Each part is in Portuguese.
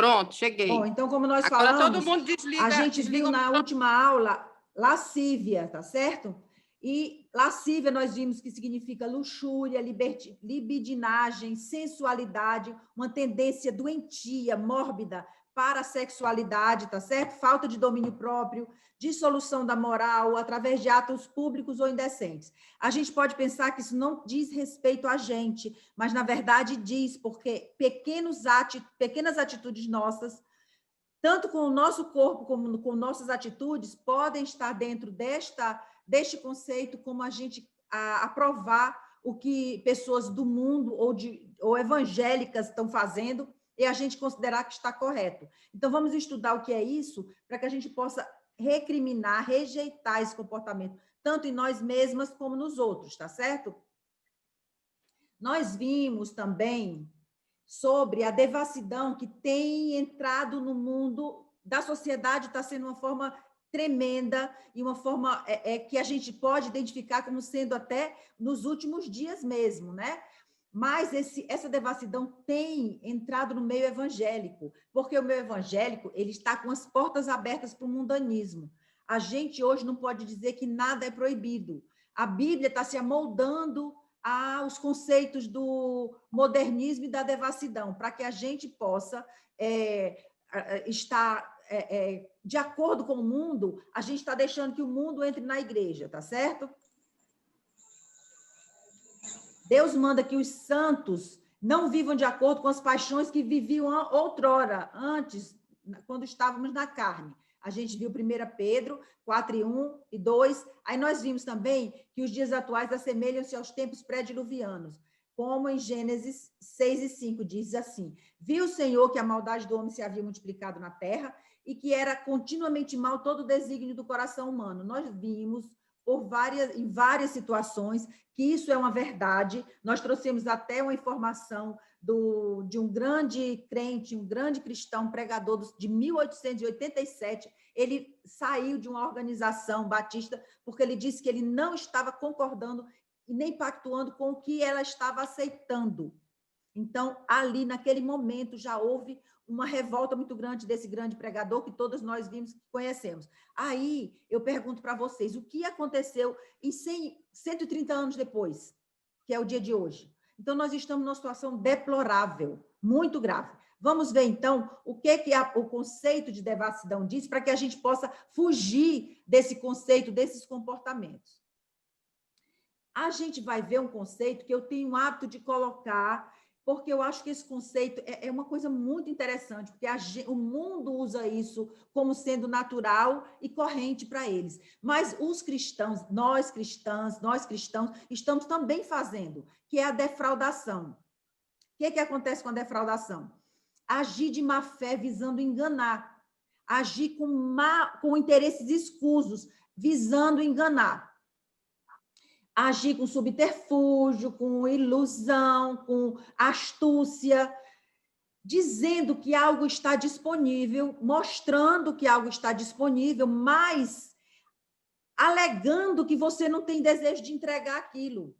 Pronto, Bom, cheguei. então, como nós Agora falamos, todo mundo desliga. a gente viu na última aula lascívia, tá certo? E lascívia nós vimos que significa luxúria, libidinagem, sensualidade, uma tendência doentia, mórbida para a sexualidade, tá certo? Falta de domínio próprio, dissolução da moral através de atos públicos ou indecentes. A gente pode pensar que isso não diz respeito a gente, mas na verdade diz, porque pequenas atitudes nossas, tanto com o nosso corpo como com nossas atitudes, podem estar dentro deste conceito, como a gente aprovar o que pessoas do mundo ou evangélicas estão fazendo e a gente considerar que está correto. Então, vamos estudar o que é isso para que a gente possa recriminar, rejeitar esse comportamento, tanto em nós mesmas como nos outros, tá certo? Nós vimos também sobre a devassidão que tem entrado no mundo da sociedade, está sendo uma forma tremenda e uma forma que a gente pode identificar como sendo até nos últimos dias mesmo, né? Mas essa devassidão tem entrado no meio evangélico, porque o meio evangélico ele está com as portas abertas para o mundanismo. A gente hoje não pode dizer que nada é proibido. A Bíblia está se amoldando aos conceitos do modernismo e da devassidão, para que a gente possa estar de acordo com o mundo, a gente está deixando que o mundo entre na igreja, tá certo? Deus manda que os santos não vivam de acordo com as paixões que viviam outrora, antes, quando estávamos na carne. A gente viu 1 Pedro 4:1 e 2. Aí nós vimos também que os dias atuais assemelham-se aos tempos pré-diluvianos, como em Gênesis 6:5 diz assim: viu o Senhor que a maldade do homem se havia multiplicado na terra e que era continuamente mal todo o desígnio do coração humano. Nós vimos em várias situações que isso é uma verdade. Nós trouxemos até uma informação de um grande crente, um grande cristão, pregador de 1887, ele saiu de uma organização batista porque ele disse que ele não estava concordando e nem pactuando com o que ela estava aceitando. Então, ali, naquele momento, já houve uma revolta muito grande desse grande pregador que todos nós vimos, que conhecemos. Aí, eu pergunto para vocês, o que aconteceu em 130 anos depois, que é o dia de hoje? Então, nós estamos numa situação deplorável, muito grave. Vamos ver, então, o que o conceito de devassidão diz, para que a gente possa fugir desse conceito, desses comportamentos. A gente vai ver um conceito que eu tenho o hábito de colocar, porque eu acho que esse conceito é uma coisa muito interessante, porque o mundo usa isso como sendo natural e corrente para eles. Mas os cristãos, nós cristãos, estamos também fazendo, que é a defraudação. O que acontece com a defraudação? Agir de má fé visando enganar, agir com interesses escusos, visando enganar. Agir com subterfúgio, com ilusão, com astúcia, dizendo que algo está disponível, mostrando que algo está disponível, mas alegando que você não tem desejo de entregar aquilo.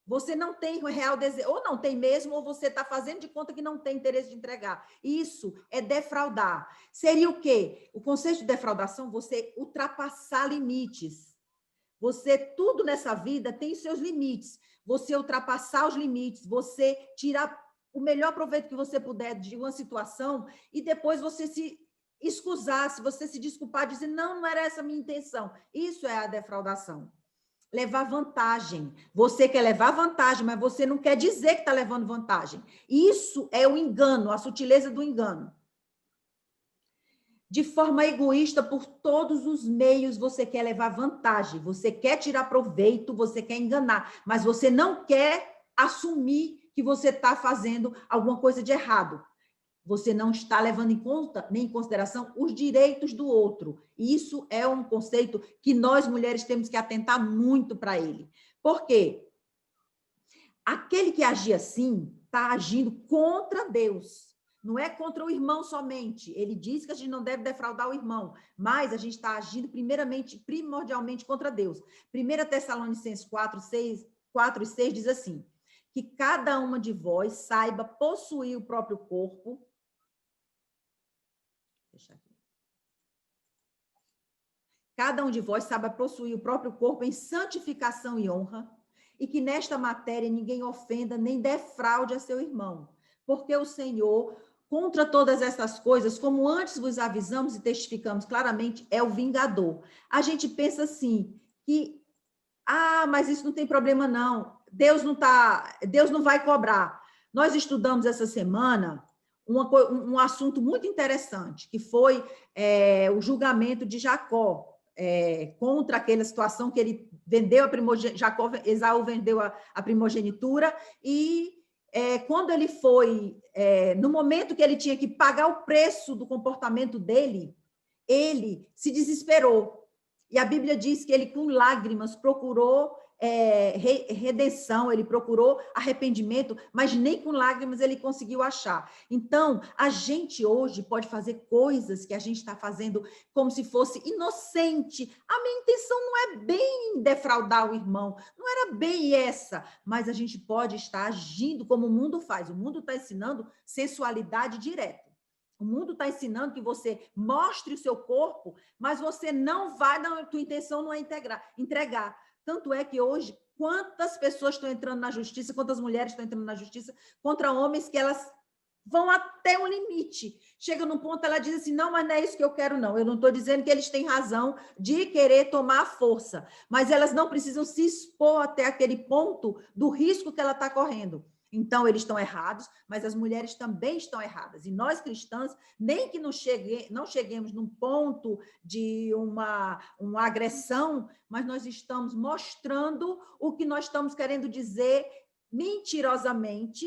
Você não tem o real desejo, ou não tem mesmo, ou você está fazendo de conta que não tem interesse de entregar. Isso é defraudar. Seria o quê? O conceito de defraudação, você ultrapassar limites. Tudo nessa vida tem seus limites. Você ultrapassar os limites, você tirar o melhor proveito que você puder de uma situação e depois você se excusar, se você se desculpar, dizer, não era essa a minha intenção. Isso é a defraudação. Levar vantagem. Você quer levar vantagem, mas você não quer dizer que está levando vantagem. Isso é o engano, a sutileza do engano. De forma egoísta, por todos os meios, você quer levar vantagem, você quer tirar proveito, você quer enganar, mas você não quer assumir que você está fazendo alguma coisa de errado. Você não está levando em conta, nem em consideração, os direitos do outro. E isso é um conceito que nós, mulheres, temos que atentar muito para ele. Por quê? Aquele que agir assim está agindo contra Deus. Não é contra o irmão somente. Ele diz que a gente não deve defraudar o irmão, mas a gente está agindo primordialmente contra Deus. 1 Tessalonicenses 4 e 6 diz assim, que cada uma de vós saiba possuir o próprio corpo fechar aqui. Cada um de vós saiba possuir o próprio corpo em santificação e honra, e que nesta matéria ninguém ofenda nem defraude a seu irmão, porque o Senhor, contra todas essas coisas, como antes vos avisamos e testificamos claramente, é o vingador. A gente pensa assim, que, mas isso não tem problema não, Deus não vai cobrar. Nós estudamos essa semana um assunto muito interessante, que foi o julgamento de Jacó, contra aquela situação que ele vendeu Esaú vendeu a primogenitura, e quando ele foi, no momento que ele tinha que pagar o preço do comportamento dele, ele se desesperou. E a Bíblia diz que ele, com lágrimas, procurou redenção, ele procurou arrependimento, mas nem com lágrimas ele conseguiu achar. Então, a gente hoje pode fazer coisas que a gente está fazendo como se fosse inocente. A minha intenção não é bem defraudar o irmão, não era bem essa, mas a gente pode estar agindo como o mundo faz. O mundo está ensinando sensualidade direta. O mundo está ensinando que você mostre o seu corpo, mas você não vai, a tua intenção não é entregar. Tanto é que hoje, quantas pessoas estão entrando na justiça, quantas mulheres estão entrando na justiça contra homens que elas vão até um limite. Chega num ponto, ela diz assim, não, mas não é isso que eu quero, não. Eu não estou dizendo que eles têm razão de querer tomar a força, mas elas não precisam se expor até aquele ponto do risco que ela está correndo. Então, eles estão errados, mas as mulheres também estão erradas. E nós, cristãs, nem que não cheguemos num ponto de uma agressão, mas nós estamos mostrando o que nós estamos querendo dizer mentirosamente,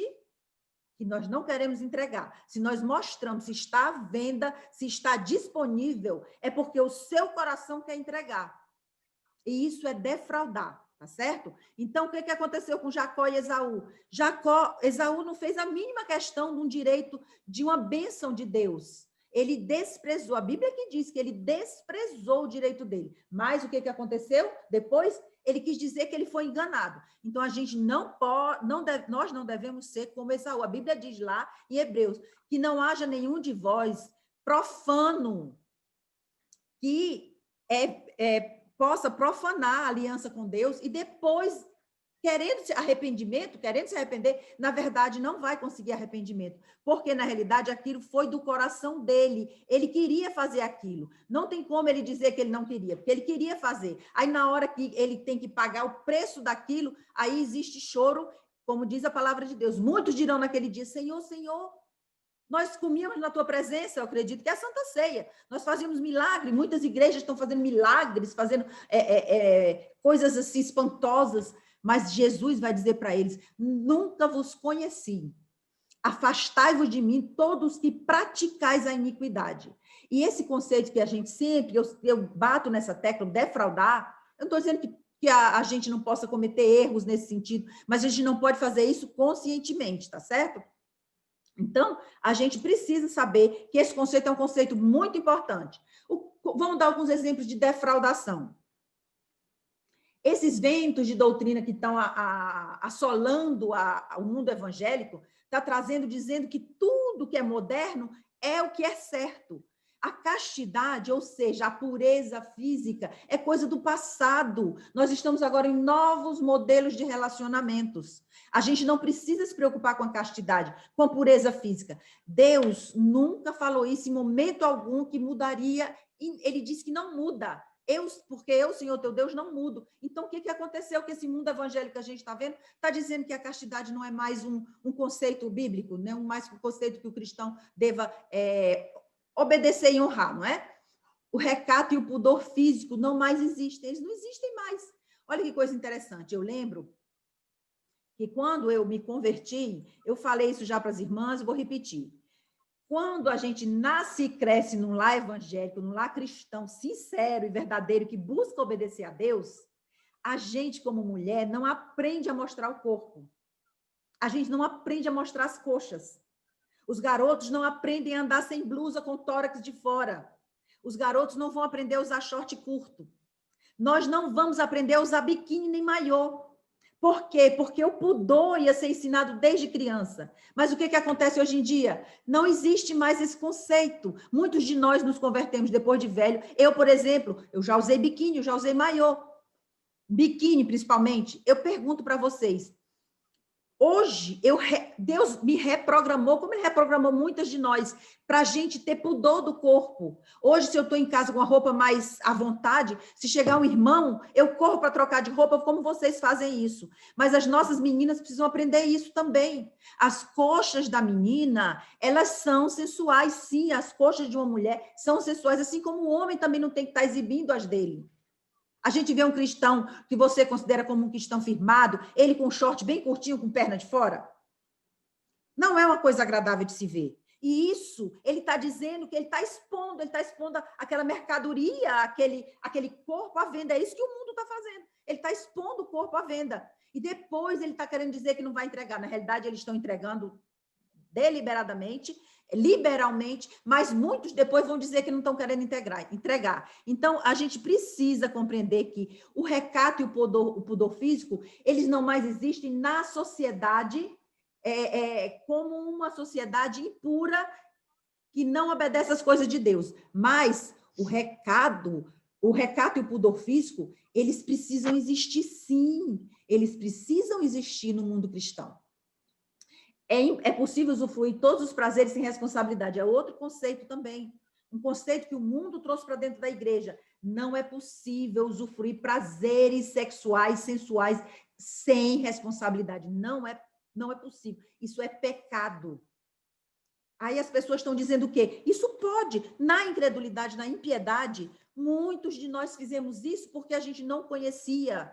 que nós não queremos entregar. Se nós mostramos, se está à venda, se está disponível, é porque o seu coração quer entregar. E isso é defraudar. Tá certo? Então, o que aconteceu com Jacó e Esaú? Esaú não fez a mínima questão de um direito, de uma bênção de Deus. Ele desprezou, a Bíblia que diz que ele desprezou o direito dele. Mas o que aconteceu? Depois, ele quis dizer que ele foi enganado. Então, a gente nós não devemos ser como Esaú. A Bíblia diz lá em Hebreus, que não haja nenhum de vós profano que possa profanar a aliança com Deus e depois, querendo se arrepender, na verdade, não vai conseguir arrependimento, porque, na realidade, aquilo foi do coração dele, ele queria fazer aquilo, não tem como ele dizer que ele não queria, porque ele queria fazer, aí na hora que ele tem que pagar o preço daquilo, aí existe choro, como diz a palavra de Deus, muitos dirão naquele dia, Senhor, Senhor, nós comíamos na tua presença, eu acredito que é a Santa Ceia. Nós fazíamos milagres, muitas igrejas estão fazendo milagres, fazendo coisas assim espantosas, mas Jesus vai dizer para eles, nunca vos conheci. Afastai-vos de mim, todos que praticais a iniquidade. E esse conceito que a gente sempre, eu bato nessa tecla, defraudar, eu não estou dizendo que a gente não possa cometer erros nesse sentido, mas a gente não pode fazer isso conscientemente, tá certo? Então, a gente precisa saber que esse conceito é um conceito muito importante. Vamos dar alguns exemplos de defraudação. Esses ventos de doutrina que estão assolando o mundo evangélico, está trazendo, dizendo que tudo que é moderno é o que é certo. A castidade, ou seja, a pureza física, é coisa do passado. Nós estamos agora em novos modelos de relacionamentos. A gente não precisa se preocupar com a castidade, com a pureza física. Deus nunca falou isso em momento algum que mudaria. Ele disse que não muda. Porque eu, Senhor teu Deus, não mudo. Então, o que aconteceu com esse mundo evangélico que a gente está vendo? Está dizendo que a castidade não é mais um conceito bíblico, não é mais um conceito que o cristão deva obedecer e honrar, não é? O recato e o pudor físico não mais existem, eles não existem mais. Olha que coisa interessante, eu lembro que quando eu me converti, eu falei isso já para as irmãs, vou repetir. Quando a gente nasce e cresce num lar evangélico, num lar cristão sincero e verdadeiro, que busca obedecer a Deus, a gente, como mulher, não aprende a mostrar o corpo. A gente não aprende a mostrar as coxas. Os garotos não aprendem a andar sem blusa com tórax de fora. Os garotos não vão aprender a usar short curto. Nós não vamos aprender a usar biquíni nem maiô. Por quê? Porque o pudor ia ser ensinado desde criança. Mas o que acontece hoje em dia? Não existe mais esse conceito. Muitos de nós nos convertemos depois de velho. Eu, por exemplo, eu já usei biquíni, eu já usei maiô. Biquíni, principalmente. Eu pergunto para vocês, hoje, Deus me reprogramou, como Ele reprogramou muitas de nós, para a gente ter pudor do corpo. Hoje, se eu estou em casa com a roupa mais à vontade, se chegar um irmão, eu corro para trocar de roupa, como vocês fazem isso. Mas as nossas meninas precisam aprender isso também. As coxas da menina, elas são sensuais, sim. As coxas de uma mulher são sensuais, assim como o homem também não tem que estar exibindo as dele. A gente vê um cristão que você considera como um cristão firmado, ele com um short bem curtinho, com perna de fora. Não é uma coisa agradável de se ver. E isso, ele está dizendo que ele está expondo aquela mercadoria, aquele corpo à venda. É isso que o mundo está fazendo. Ele está expondo o corpo à venda. E depois ele está querendo dizer que não vai entregar. Na realidade, eles estão entregando deliberadamente, liberalmente, mas muitos depois vão dizer que não estão querendo entregar. Então, a gente precisa compreender que o recato e o pudor físico, eles não mais existem na sociedade como uma sociedade impura que não obedece às coisas de Deus. Mas o recato e o pudor físico, eles precisam existir sim. Eles precisam existir no mundo cristão. É possível usufruir todos os prazeres sem responsabilidade. É outro conceito também. Um conceito que o mundo trouxe para dentro da igreja. Não é possível usufruir prazeres sexuais, sensuais, sem responsabilidade. Não é possível. Isso é pecado. Aí as pessoas estão dizendo o quê? Isso pode. Na incredulidade, na impiedade, muitos de nós fizemos isso porque a gente não conhecia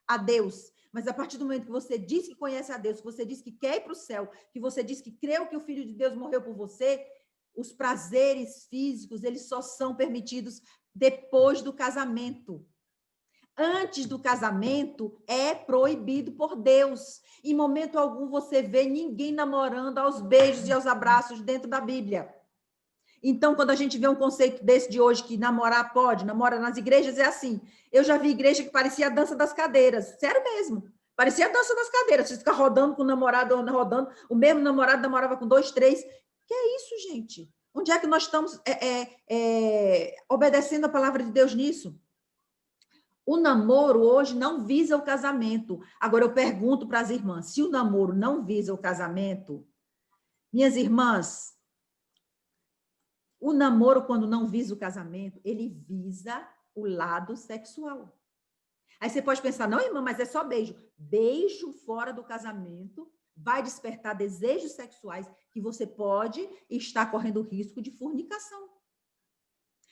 a Deus. Mas a partir do momento que você diz que conhece a Deus, que você diz que quer ir para o céu, que você diz que creu que o Filho de Deus morreu por você, os prazeres físicos, eles só são permitidos depois do casamento. Antes do casamento, é proibido por Deus. Em momento algum você vê ninguém namorando aos beijos e aos abraços dentro da Bíblia. Então, quando a gente vê um conceito desse de hoje, que namorar pode, namora nas igrejas, é assim. Eu já vi igreja que parecia a dança das cadeiras. Sério mesmo. Parecia a dança das cadeiras. Você fica rodando com o namorado, rodando. O mesmo namorado namorava com 2, 3. Que é isso, gente? Onde é que nós estamos obedecendo a palavra de Deus nisso? O namoro hoje não visa o casamento. Agora, eu pergunto para as irmãs, se o namoro não visa o casamento, minhas irmãs, o namoro, quando não visa o casamento, ele visa o lado sexual. Aí você pode pensar, não, irmã, mas é só beijo. Beijo fora do casamento vai despertar desejos sexuais que você pode estar correndo risco de fornicação.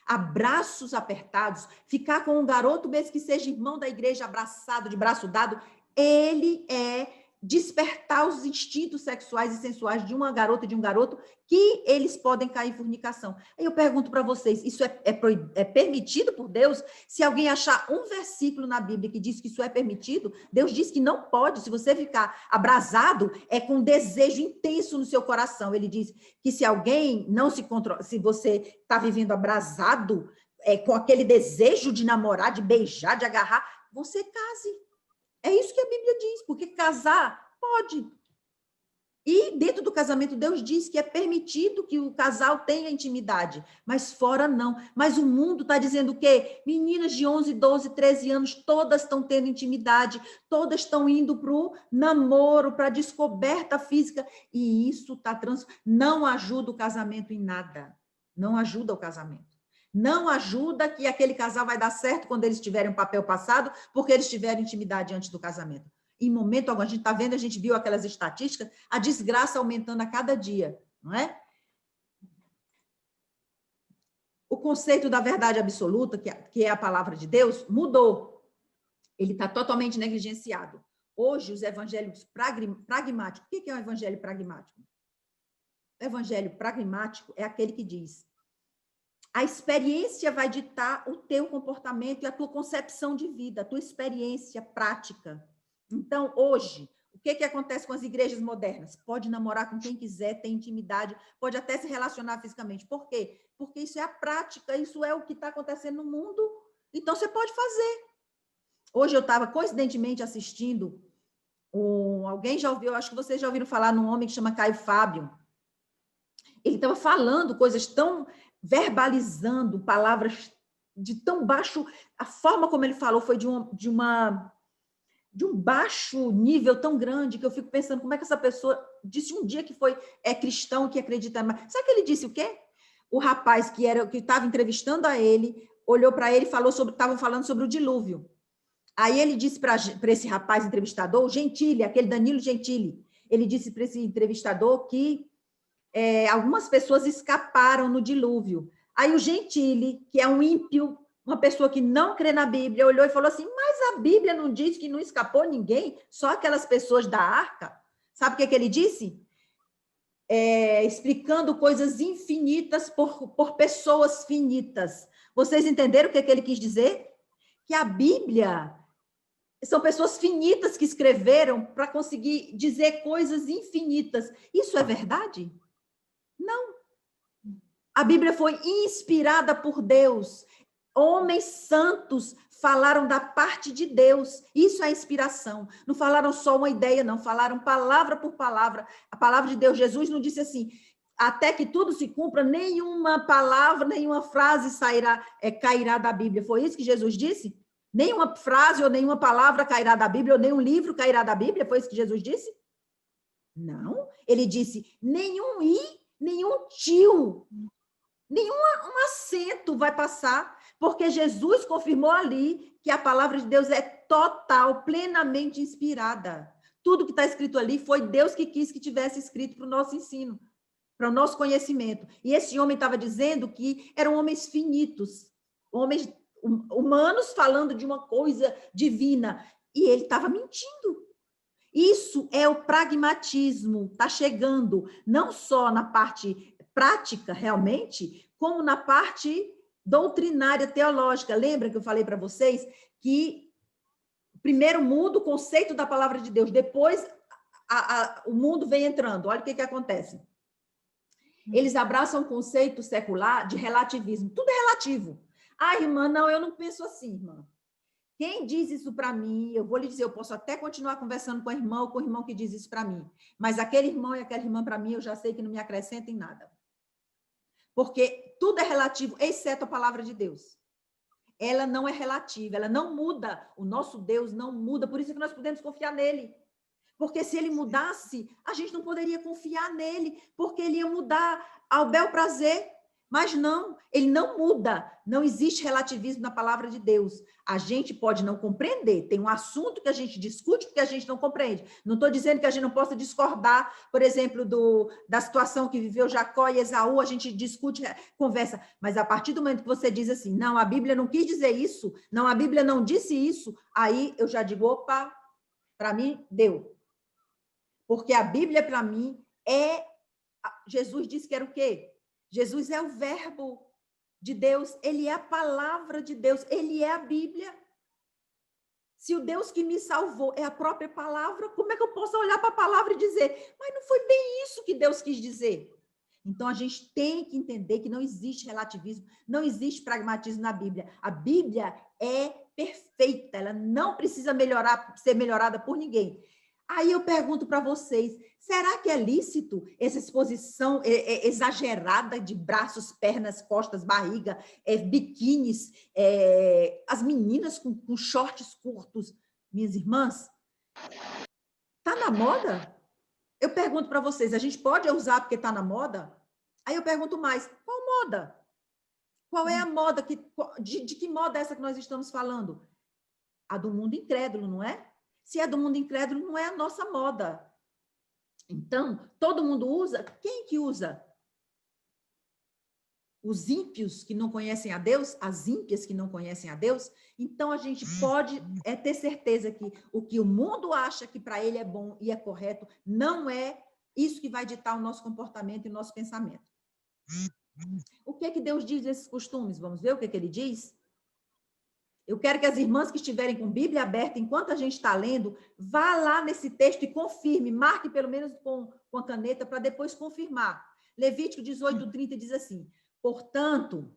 Abraços apertados, ficar com um garoto, mesmo que seja irmão da igreja, abraçado, de braço dado, ele é despertar os instintos sexuais e sensuais de uma garota e de um garoto que eles podem cair em fornicação. Aí eu pergunto para vocês, isso é permitido por Deus? Se alguém achar um versículo na Bíblia que diz que isso é permitido, Deus diz que não pode. Se você ficar abrasado, é com desejo intenso no seu coração. Ele diz que se alguém não se controla, se você está vivendo abrasado, com aquele desejo de namorar, de beijar, de agarrar, você case. É isso que a Bíblia diz, porque casar pode. E dentro do casamento, Deus diz que é permitido que o casal tenha intimidade, mas fora não. Mas o mundo está dizendo o quê? Meninas de 11, 12, 13 anos, todas estão tendo intimidade, todas estão indo para o namoro, para a descoberta física, e isso não ajuda o casamento em nada. Não ajuda o casamento. Não ajuda que aquele casal vai dar certo quando eles tiverem um papel passado, porque eles tiveram intimidade antes do casamento. Em momento algum, a gente está vendo, a gente viu aquelas estatísticas, a desgraça aumentando a cada dia, não é? O conceito da verdade absoluta, que é a palavra de Deus, mudou. Ele está totalmente negligenciado. Hoje, os evangelhos pragmáticos, o que é um evangelho pragmático? O evangelho pragmático é aquele que diz: a experiência vai ditar o teu comportamento e a tua concepção de vida, a tua experiência prática. Então, hoje, o que acontece com as igrejas modernas? Pode namorar com quem quiser, tem intimidade, pode até se relacionar fisicamente. Por quê? Porque isso é a prática, isso é o que está acontecendo no mundo. Então, você pode fazer. Hoje eu estava, coincidentemente, assistindo Alguém já ouviu, acho que vocês já ouviram falar num homem que chama Caio Fábio. Ele estava falando coisas tão, verbalizando palavras de tão baixo, a forma como ele falou foi de um baixo nível tão grande que eu fico pensando como é que essa pessoa disse um dia que é cristão, que acredita. Sabe que ele disse o quê? O rapaz que estava entrevistando a ele, olhou para ele e estavam falando sobre o dilúvio. Aí ele disse para esse rapaz entrevistador, o Gentili, aquele Danilo Gentili, ele disse para esse entrevistador que algumas pessoas escaparam no dilúvio. Aí o Gentili, que é um ímpio, uma pessoa que não crê na Bíblia, olhou e falou assim, mas a Bíblia não diz que não escapou ninguém, só aquelas pessoas da arca. Sabe o que ele disse? Explicando coisas infinitas por pessoas finitas. Vocês entenderam o que ele quis dizer? Que a Bíblia são pessoas finitas que escreveram para conseguir dizer coisas infinitas. Isso é verdade? Não. A Bíblia foi inspirada por Deus. Homens santos falaram da parte de Deus. Isso é inspiração. Não falaram só uma ideia, não. Falaram palavra por palavra. A palavra de Deus, Jesus não disse assim, até que tudo se cumpra, nenhuma palavra, nenhuma frase cairá da Bíblia. Foi isso que Jesus disse? Nenhuma frase ou nenhuma palavra cairá da Bíblia, ou nenhum livro cairá da Bíblia. Foi isso que Jesus disse? Não. Ele disse, nenhum tio, nenhum acento vai passar, porque Jesus confirmou ali que a palavra de Deus é total, plenamente inspirada. Tudo que está escrito ali foi Deus que quis que tivesse escrito para o nosso ensino, para o nosso conhecimento. E esse homem estava dizendo que eram homens finitos, homens humanos falando de uma coisa divina, e ele estava mentindo. Isso é o pragmatismo, está chegando não só na parte prática, realmente, como na parte doutrinária, teológica. Lembra que eu falei para vocês que primeiro muda o conceito da palavra de Deus, depois o mundo vem entrando. Olha o que acontece. Eles abraçam o conceito secular de relativismo. Tudo é relativo. Ah, irmã, não, eu não penso assim, irmã. Quem diz isso para mim, eu vou lhe dizer, eu posso até continuar conversando com a irmã ou com o irmão que diz isso para mim, mas aquele irmão e aquela irmã, para mim, eu já sei que não me acrescenta em nada. Porque tudo é relativo, exceto a palavra de Deus. Ela não é relativa, ela não muda. O nosso Deus não muda, por isso que nós podemos confiar nele. Porque se ele mudasse, a gente não poderia confiar nele, porque ele ia mudar ao bel prazer. Mas não, ele não muda, não existe relativismo na palavra de Deus. A gente pode não compreender, tem um assunto que a gente discute porque a gente não compreende. Não estou dizendo que a gente não possa discordar, por exemplo, da situação que viveu Jacó e Esaú, a gente discute, conversa, mas a partir do momento que você diz assim, não, a Bíblia não quis dizer isso, não, a Bíblia não disse isso, aí eu já digo, opa, para mim, deu. Porque a Bíblia, para mim, Jesus disse que era o quê? Jesus é o verbo de Deus, ele é a palavra de Deus, ele é a Bíblia. Se o Deus que me salvou é a própria palavra, como é que eu posso olhar para a palavra e dizer, mas não foi bem isso que Deus quis dizer? Então, a gente tem que entender que não existe relativismo, não existe pragmatismo na Bíblia. A Bíblia é perfeita, ela não precisa ser melhorada por ninguém. Aí eu pergunto para vocês, será que é lícito essa exposição exagerada de braços, pernas, costas, barriga, biquínis, as meninas com shorts curtos? Minhas irmãs, está na moda? Eu pergunto para vocês, a gente pode usar porque está na moda? Aí eu pergunto mais, qual moda? Qual é a moda? De que moda é essa que nós estamos falando? A do mundo incrédulo, não é? Se é do mundo incrédulo, não é a nossa moda. Então, todo mundo usa. Quem que usa? Os ímpios que não conhecem a Deus? As ímpias que não conhecem a Deus? Então, a gente pode ter certeza que o que o mundo acha que para ele é bom e é correto, não é isso que vai ditar o nosso comportamento e o nosso pensamento. O que é que Deus diz desses costumes? Vamos ver o que é que ele diz? Eu quero que as irmãs que estiverem com Bíblia aberta, enquanto a gente está lendo, vá lá nesse texto e confirme, marque pelo menos com a caneta para depois confirmar. Levítico 18:30 diz assim, portanto,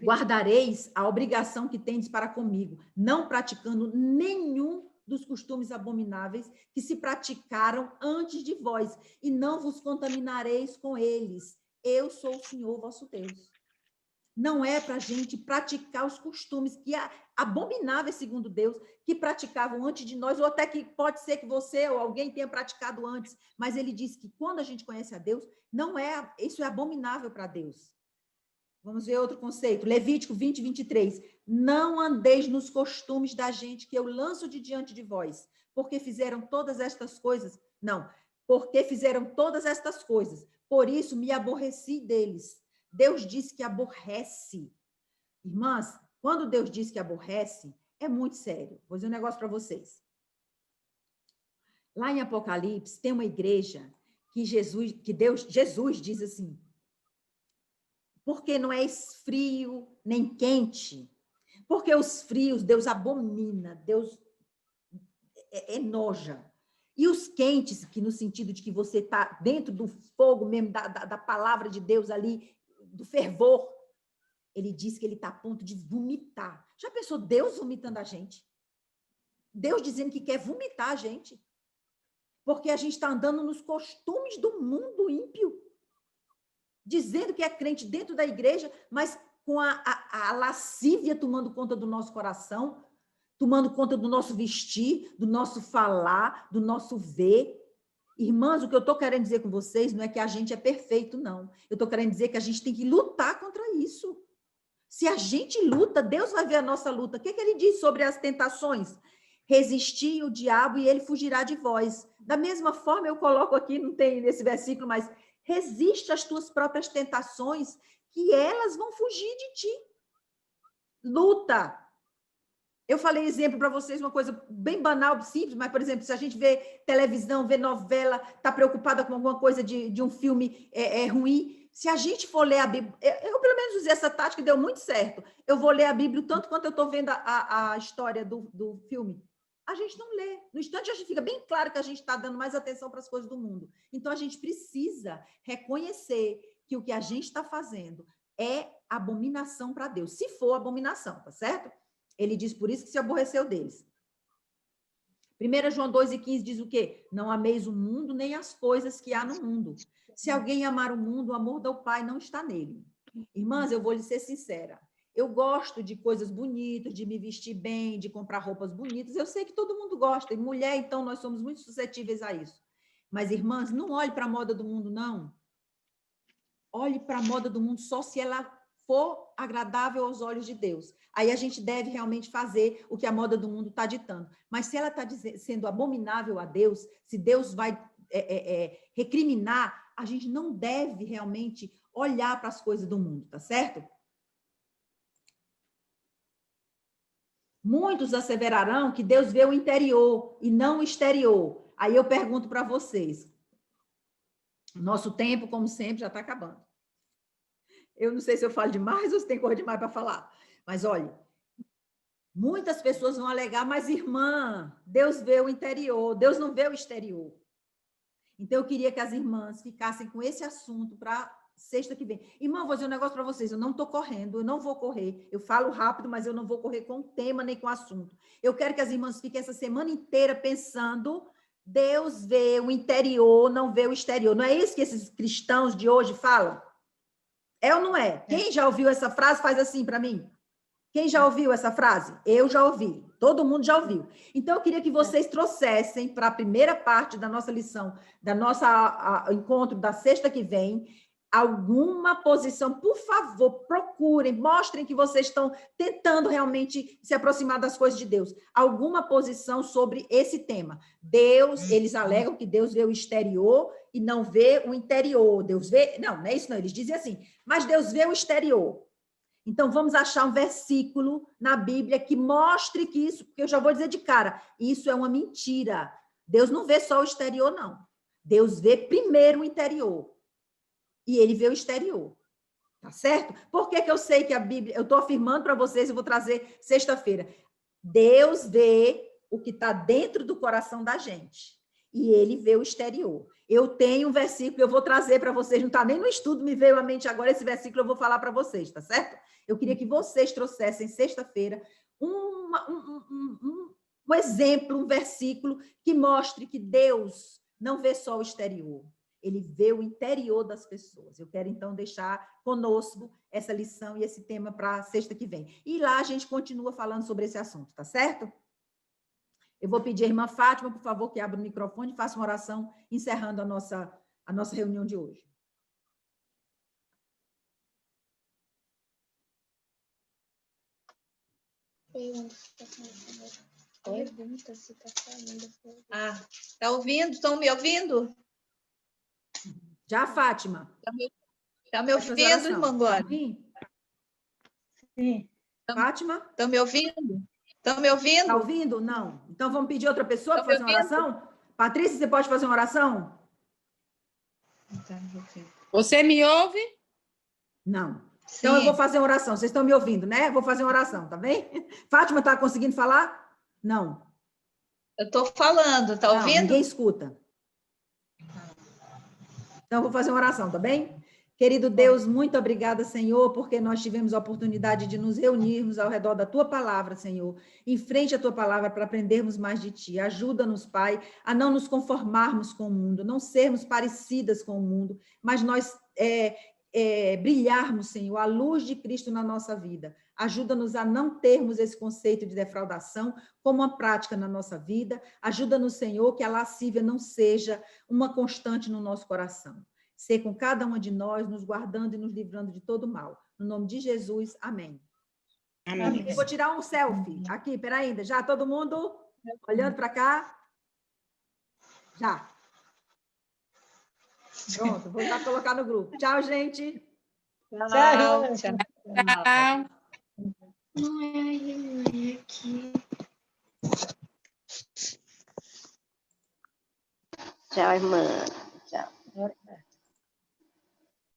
guardareis a obrigação que tendes para comigo, não praticando nenhum dos costumes abomináveis que se praticaram antes de vós, e não vos contaminareis com eles. Eu sou o Senhor vosso Deus. Não é para a gente praticar os costumes que abomináveis, segundo Deus, que praticavam antes de nós, ou até que pode ser que você ou alguém tenha praticado antes, mas ele diz que quando a gente conhece a Deus, não é, isso é abominável para Deus. Vamos ver outro conceito, Levítico 20, 23. Não andeis nos costumes da gente que eu lanço de diante de vós, porque fizeram todas estas coisas. Não, porque fizeram todas estas coisas. Por isso me aborreci deles. Deus diz que aborrece. Irmãs, quando Deus diz que aborrece, é muito sério. Vou dizer um negócio para vocês. Lá em Apocalipse, tem uma igreja que Jesus diz assim: porque não é frio nem quente. Porque os frios Deus abomina, Deus enoja. E os quentes, que no sentido de que você está dentro do fogo mesmo, da palavra de Deus ali, do fervor, ele diz que ele está a ponto de vomitar. Já pensou Deus vomitando a gente? Deus dizendo que quer vomitar a gente. Porque a gente está andando nos costumes do mundo ímpio. Dizendo que é crente dentro da igreja, mas com a lascívia tomando conta do nosso coração, tomando conta do nosso vestir, do nosso falar, do nosso ver. Irmãs, o que eu estou querendo dizer com vocês não é que a gente é perfeito, não. Eu estou querendo dizer que a gente tem que lutar contra isso. Se a gente luta, Deus vai ver a nossa luta. O que ele diz sobre as tentações? Resistir o diabo e ele fugirá de vós. Da mesma forma, eu coloco aqui, não tem nesse versículo, mas resiste às tuas próprias tentações, que elas vão fugir de ti. Luta. Eu falei exemplo para vocês, uma coisa bem banal, simples, mas, por exemplo, se a gente vê televisão, vê novela, está preocupada com alguma coisa de um filme ruim, se a gente for ler a Bíblia, eu pelo menos usei essa tática e deu muito certo. Eu vou ler a Bíblia tanto quanto eu estou vendo a história do filme. A gente não lê. No instante, a gente fica bem claro que a gente está dando mais atenção para as coisas do mundo. Então, a gente precisa reconhecer que o que a gente está fazendo é abominação para Deus. Se for abominação, tá certo? Ele diz, por isso que se aborreceu deles. 1 João 2,15 diz o quê? Não ameis o mundo, nem as coisas que há no mundo. Se alguém amar o mundo, o amor do Pai não está nele. Irmãs, eu vou lhe ser sincera. Eu gosto de coisas bonitas, de me vestir bem, de comprar roupas bonitas. Eu sei que todo mundo gosta. E mulher, então, nós somos muito suscetíveis a isso. Mas, irmãs, não olhe para a moda do mundo, não. Olhe para a moda do mundo só se ela for agradável aos olhos de Deus. Aí a gente deve realmente fazer o que a moda do mundo está ditando. Mas se ela está sendo abominável a Deus, se Deus vai recriminar, a gente não deve realmente olhar para as coisas do mundo, tá certo? Muitos asseverarão que Deus vê o interior e não o exterior. Aí eu pergunto para vocês. Nosso tempo, como sempre, já está acabando. Eu não sei se eu falo demais ou se tem coisa demais para falar. Mas, olha, muitas pessoas vão alegar, mas, irmã, Deus vê o interior, Deus não vê o exterior. Então, eu queria que as irmãs ficassem com esse assunto para sexta que vem. Irmã, vou dizer um negócio para vocês, eu não estou correndo, eu não vou correr. Eu falo rápido, mas eu não vou correr com o tema nem com o assunto. Eu quero que as irmãs fiquem essa semana inteira pensando, Deus vê o interior, não vê o exterior. Não é isso que esses cristãos de hoje falam? É ou não é? Quem já ouviu essa frase, faz assim para mim. Quem já ouviu essa frase? Eu já ouvi. Todo mundo já ouviu. Então, eu queria que vocês trouxessem para a primeira parte da nossa lição, da nossa encontro da sexta que vem, alguma posição. Por favor, procurem, mostrem que vocês estão tentando realmente se aproximar das coisas de Deus. Alguma posição sobre esse tema. Deus, eles alegam que Deus vê o exterior e não vê o interior. Deus vê... Não é isso não. Eles dizem assim, mas Deus vê o exterior. Então, vamos achar um versículo na Bíblia que mostre que isso, porque eu já vou dizer de cara, isso é uma mentira. Deus não vê só o exterior, não. Deus vê primeiro o interior. E ele vê o exterior. Tá certo? Por que eu sei que a Bíblia... Eu estou afirmando para vocês, eu vou trazer sexta-feira. Deus vê o que está dentro do coração da gente. E ele vê o exterior. Eu tenho um versículo, eu vou trazer para vocês, não está nem no estudo, me veio à mente agora esse versículo, eu vou falar para vocês, tá certo? Eu queria que vocês trouxessem sexta-feira um exemplo, um versículo que mostre que Deus não vê só o exterior, ele vê o interior das pessoas. Eu quero, então, deixar conosco essa lição e esse tema para a sexta que vem. E lá a gente continua falando sobre esse assunto, tá certo? Eu vou pedir à irmã Fátima, por favor, que abra o microfone e faça uma oração encerrando a nossa reunião de hoje. Pergunta se está saindo. Tá ouvindo? Estão me ouvindo? Já, Fátima. Tá me ouvindo, irmã agora? Sim. Fátima? Estão me ouvindo? Estão me ouvindo? Está ouvindo? Não. Então vamos pedir outra pessoa para fazer uma oração? Patrícia, você pode fazer uma oração? Você me ouve? Não. Então eu vou fazer uma oração. Vocês estão me ouvindo, né? Vou fazer uma oração, tá bem? Fátima, está conseguindo falar? Não. Eu estou falando, tá ouvindo? Ninguém escuta. Então, eu vou fazer uma oração, tá bem? Querido Deus, muito obrigada, Senhor, porque nós tivemos a oportunidade de nos reunirmos ao redor da Tua palavra, Senhor, em frente à Tua palavra para aprendermos mais de Ti. Ajuda-nos, Pai, a não nos conformarmos com o mundo, não sermos parecidas com o mundo, mas nós brilharmos, Senhor, a luz de Cristo na nossa vida. Ajuda-nos a não termos esse conceito de defraudação como uma prática na nossa vida. Ajuda-nos, Senhor, que a lascívia não seja uma constante no nosso coração. Ser com cada uma de nós, nos guardando e nos livrando de todo mal. No nome de Jesus, amém. Amém. Eu vou tirar um selfie aqui, peraí, já todo mundo olhando para cá? Já. Pronto, vou já colocar no grupo. Tchau, gente. Tchau. Tchau. Tchau. Tchau, irmã. Tchau.